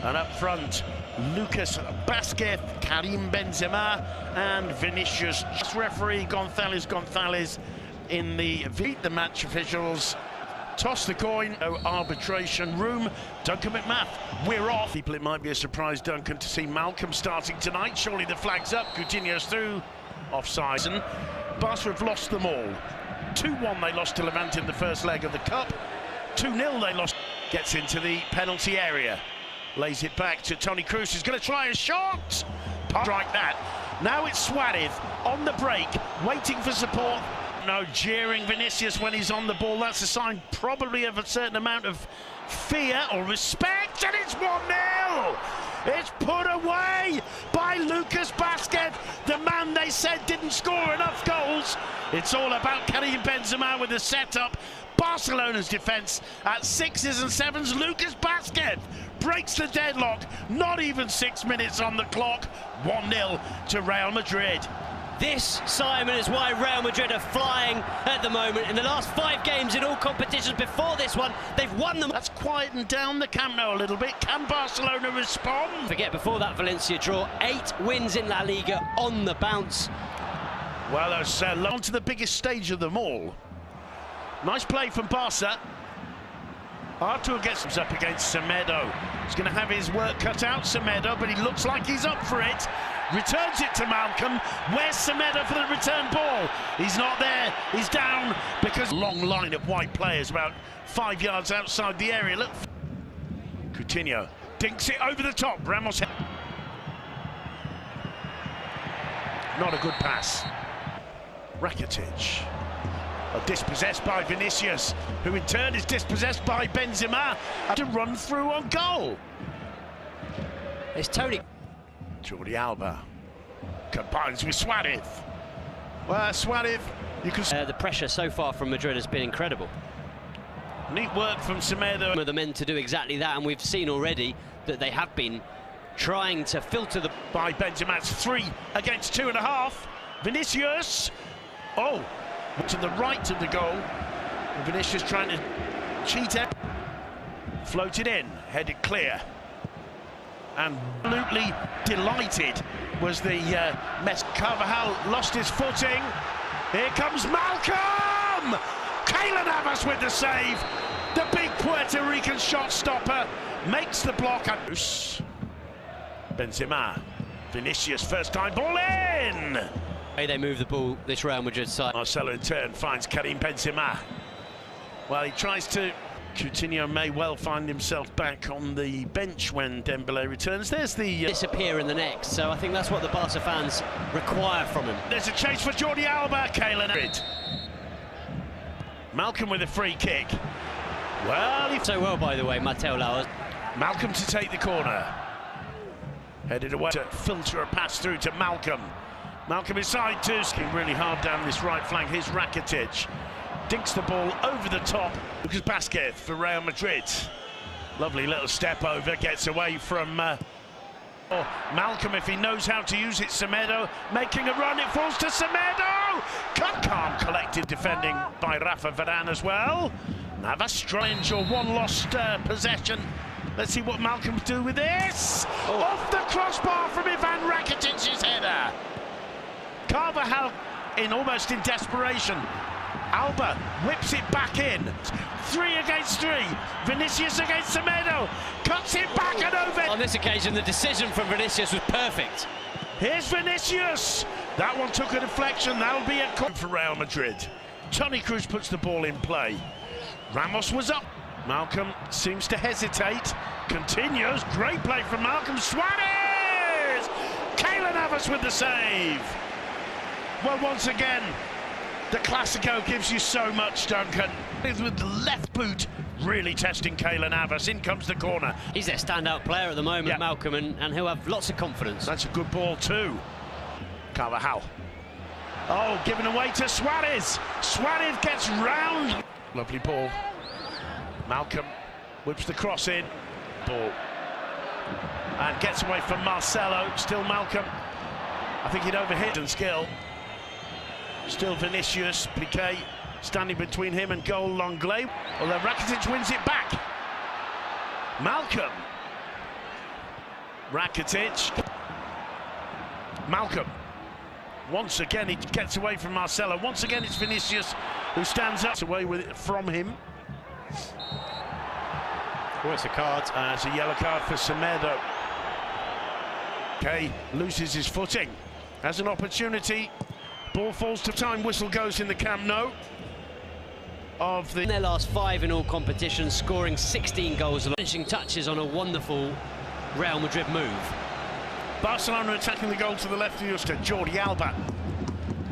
And up front, Lucas Vázquez, Karim Benzema and Vinicius. Referee Gonzalez in the match officials toss the coin. No arbitration room. Duncan McMath, we're off. People, it might be a surprise, Duncan, to see Malcolm starting tonight. Surely the flag's up. Coutinho's through. Offside. Barca have lost them all. 2-1 they lost to Levante in the first leg of the Cup. 2-0 they lost. Gets into the penalty area. Lays it back to Toni Kroos, who's going to try a shot. Like that. Now it's Suarez on the break, waiting for support. No, jeering Vinicius when he's on the ball. That's a sign probably of a certain amount of fear or respect, and it's 1-0. It's put away by Lucas Vázquez, the man they said didn't score enough goals. It's all about Karim Benzema with the setup. Barcelona's defence at 6s and 7s. Lucas Vázquez breaks the deadlock. Not even 6 minutes on the clock. 1-0 to Real Madrid. This, Simon, is why Real Madrid are flying at the moment. In the last 5 games in all competitions before this one, they've won them. That's quietened down the Camp Nou a little bit. Can Barcelona respond? Forget, before that Valencia draw, 8 wins in La Liga on the bounce. Well, that's on to the biggest stage of them all. Nice play from Barca. Artur gets up against Semedo. He's going to have his work cut out, Semedo, but he looks like he's up for it. Returns it to Malcolm. Where's Semedo for the return ball? He's not there. He's down because long line of white players about 5 yards outside the area. Look. Coutinho dinks it over the top. Ramos. Not a good pass. Rakitic. Dispossessed by Vinicius, who in turn is dispossessed by Benzema. To run through on goal. It's Toni. Jordi Alba combines with Suarez. Well, Suarez, you can... the pressure so far from Madrid has been incredible. Neat work from Semedo. Of the men to do exactly that, and we've seen already that they have been trying to filter the... By Benzema, it's 3 against 2.5. Vinicius. Oh, to the right of the goal. Vinicius trying to cheat it. Floated in, headed clear. And absolutely delighted was the Messi. Carvajal lost his footing. Here comes Malcolm! Keylor Navas with the save. The big Puerto Rican shot stopper makes the block. Benzema. Vinicius, first time ball in! They move the ball, this Real Madrid side. Marcelo in turn finds Karim Benzema. Well, he tries to... Coutinho may well find himself back on the bench when Dembélé returns. There's the... disappear in the next, so I think that's what the Barca fans require from him. There's a chase for Jordi Alba, Keylor. Malcolm with a free kick. Well, he... So well, by the way, Mateo Laos. Malcolm to take the corner. Headed away to filter a pass through to Malcolm. Malcolm inside too, skiing really hard down this right flank. Here's Rakitic. Dinks the ball over the top. Lucas Vázquez for Real Madrid. Lovely little step over, gets away from Malcolm if he knows how to use it. Semedo making a run, it falls to Semedo! Calm, collected defending by Rafa Varane as well. Navas strange or one lost possession. Let's see what Malcolm do with this. Oh. Off the crossbar from Ivan Rakitic's header. Carvajal almost in desperation. Alba whips it back in. 3 against 3. Vinicius against Semedo. Cuts it back and over. On this occasion, the decision from Vinicius was perfect. Here's Vinicius. That one took a deflection. That'll be a corner for Real Madrid. Toni Kroos puts the ball in play. Ramos was up. Malcolm seems to hesitate. Continues. Great play from Malcolm. Suarez! Keylor Navas with the save. Well, once again, the Clasico gives you so much, Duncan. With the left boot really testing Keylor Navas. In comes the corner. He's their standout player at the moment, yeah. Malcolm, and he'll have lots of confidence. That's a good ball too. Carvajal. Oh, given away to Suarez. Suarez gets round. Lovely ball. Malcolm whips the cross in. Ball. And gets away from Marcelo. Still Malcolm. I think he'd overhit and skill. Still Vinicius, Piqué standing between him and goal. Longley, although Rakitic wins it back. Malcolm Rakitic. Malcolm. Once again, he gets away from Marcelo. Once again, it's Vinicius who stands up away with it from him. Oh, it's a card. It's a yellow card for Semedo. Okay, loses his footing. Has an opportunity. Ball falls to time. Whistle goes in the Camp Nou. In their last 5 in all competitions, scoring 16 goals. Finishing touches on a wonderful Real Madrid move. Barcelona attacking the goal to the left of Justa, Jordi Alba.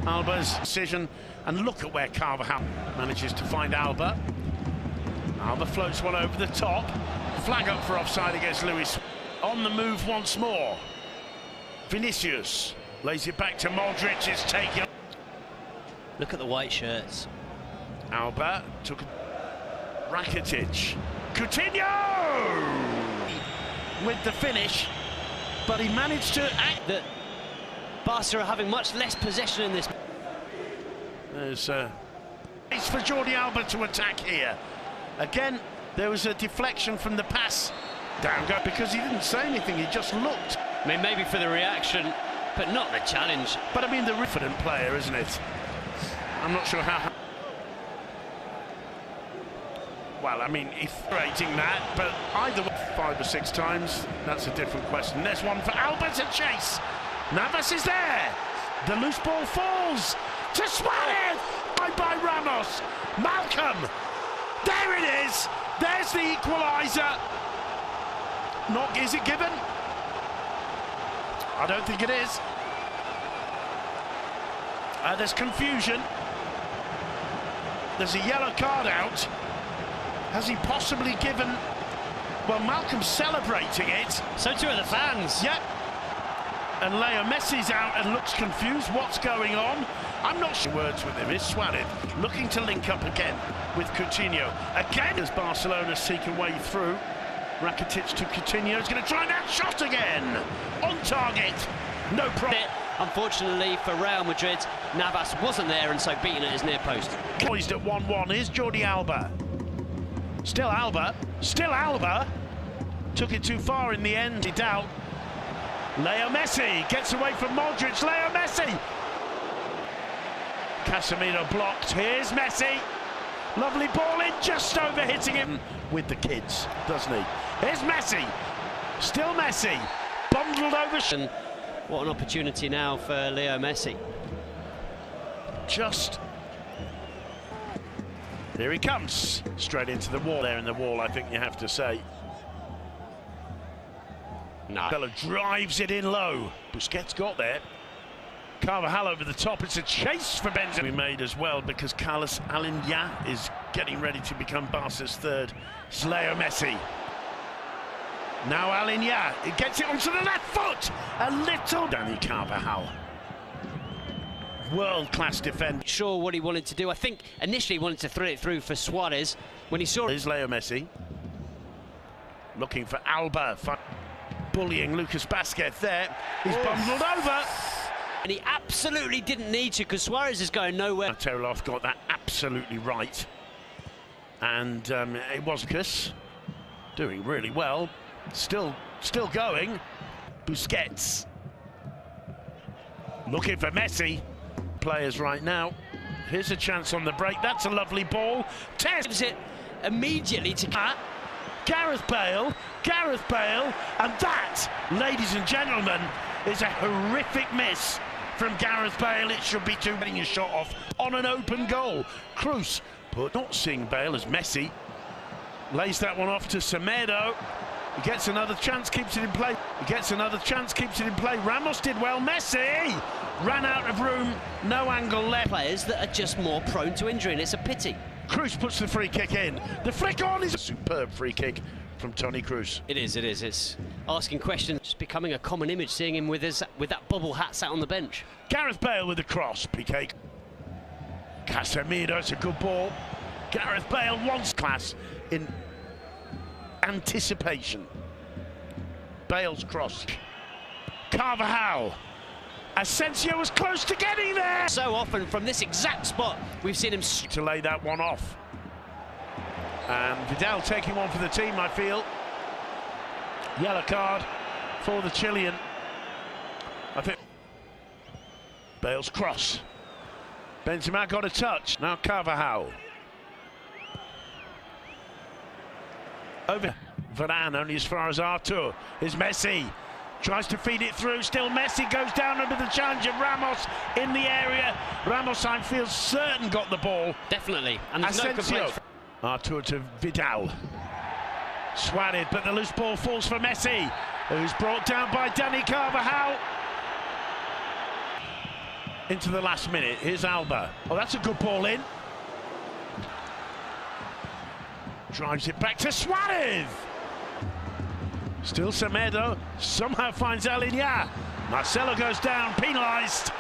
Alba's decision, and look at where Carvajal manages to find Alba. Alba floats one over the top. Flag up for offside against Luis. On the move once more. Vinicius lays it back to Modric. It's taken. Look at the white shirts. Alba took Rakitic. Coutinho with the finish, but he managed to act. That Barca are having much less possession in this. There's it's for Jordi Alba to attack here. Again, there was a deflection from the pass. Down go because he didn't say anything. He just looked. I mean, maybe for the reaction, but not the challenge. But I mean, the confident player, isn't it? I'm not sure how. Well, I mean, he's rating that, but either 5 or 6 times, that's a different question. There's one for Alba to chase. Navas is there. The loose ball falls to Suarez by Ramos. Malcolm. There it is. There's the equaliser. Not, is it given? I don't think it is. There's confusion. There's a yellow card out. Has he possibly given... Well, Malcolm's celebrating it. So too are the fans. Yep. And Leo Messi's out and looks confused. What's going on? I'm not sure words with him. Is Suarez looking to link up again with Coutinho. Again, as Barcelona seek a way through. Rakitic to Coutinho. He's going to try that shot again. On target. No problem. Unfortunately for Real Madrid, Navas wasn't there and so beaten at his near post. Poised at 1-1. Here's Jordi Alba. Still Alba. Still Alba. Took it too far in the end. He doubt. Leo Messi gets away from Modric. Leo Messi. Casemiro blocked. Here's Messi. Lovely ball in, just over hitting him with the kids, doesn't he? Here's Messi. Still Messi. Bundled over. And what an opportunity now for Leo Messi. Just. Here he comes. Straight into the wall. There in the wall, I think you have to say. No. Bella drives it in low. Busquets got there. Carvajal over the top. It's a chase for Benzema. We made as well because Carlos Alinya is getting ready to become Barca's third. It's Leo Messi. Now Alinya. It gets it onto the left foot. A little. Dani Carvajal. World-class defender. Sure what he wanted to do. I think initially he wanted to thread it through for Suarez when he saw. Here's Leo Messi. Looking for Alba. Bullying Lucas Vázquez there. He's bundled over. And he absolutely didn't need to because Suarez is going nowhere. Terloff got that absolutely right. And it was Lucas doing really well. Still going. Busquets. Looking for Messi. Players right now. Here's a chance on the break. That's a lovely ball. Gives it immediately to Gareth Bale, and that, ladies and gentlemen, is a horrific miss from Gareth Bale. It should be getting a shot off on an open goal. Cruz, but not seeing Bale as Messi. Lays that one off to Semedo. He gets another chance, keeps it in play. He gets another chance, keeps it in play. Ramos did well. Messi ran out of room. No angle left. Players that are just more prone to injury, and it's a pity. Cruz puts the free kick in. The flick on is a superb free kick from Toni Kroos. It is. It's asking questions. It's becoming a common image, seeing him with that bubble hat sat on the bench. Gareth Bale with the cross. PK. Casemiro, it's a good ball. Gareth Bale wants class in anticipation. Bale's cross. Carvajal. Asensio was close to getting there. So often from this exact spot, we've seen him to lay that one off. And Vidal taking one for the team, I feel. Yellow card for for the Chilean. I think Bale's cross. Benzema got a touch. Now Carvajal. Over Varane, only as far as Artur. Is Messi. Tries to feed it through. Still Messi goes down under the challenge of Ramos in the area. Ramos, I feel certain, got the ball. Definitely. And there's no complaints. Artur to Vidal. Swatted, but the loose ball falls for Messi, who's brought down by Dani Carvajal. Into the last minute. Here's Alba. Oh, that's a good ball in. Drives it back to Suarez. Still Semedo. Somehow finds Alinya. Marcelo goes down, penalised.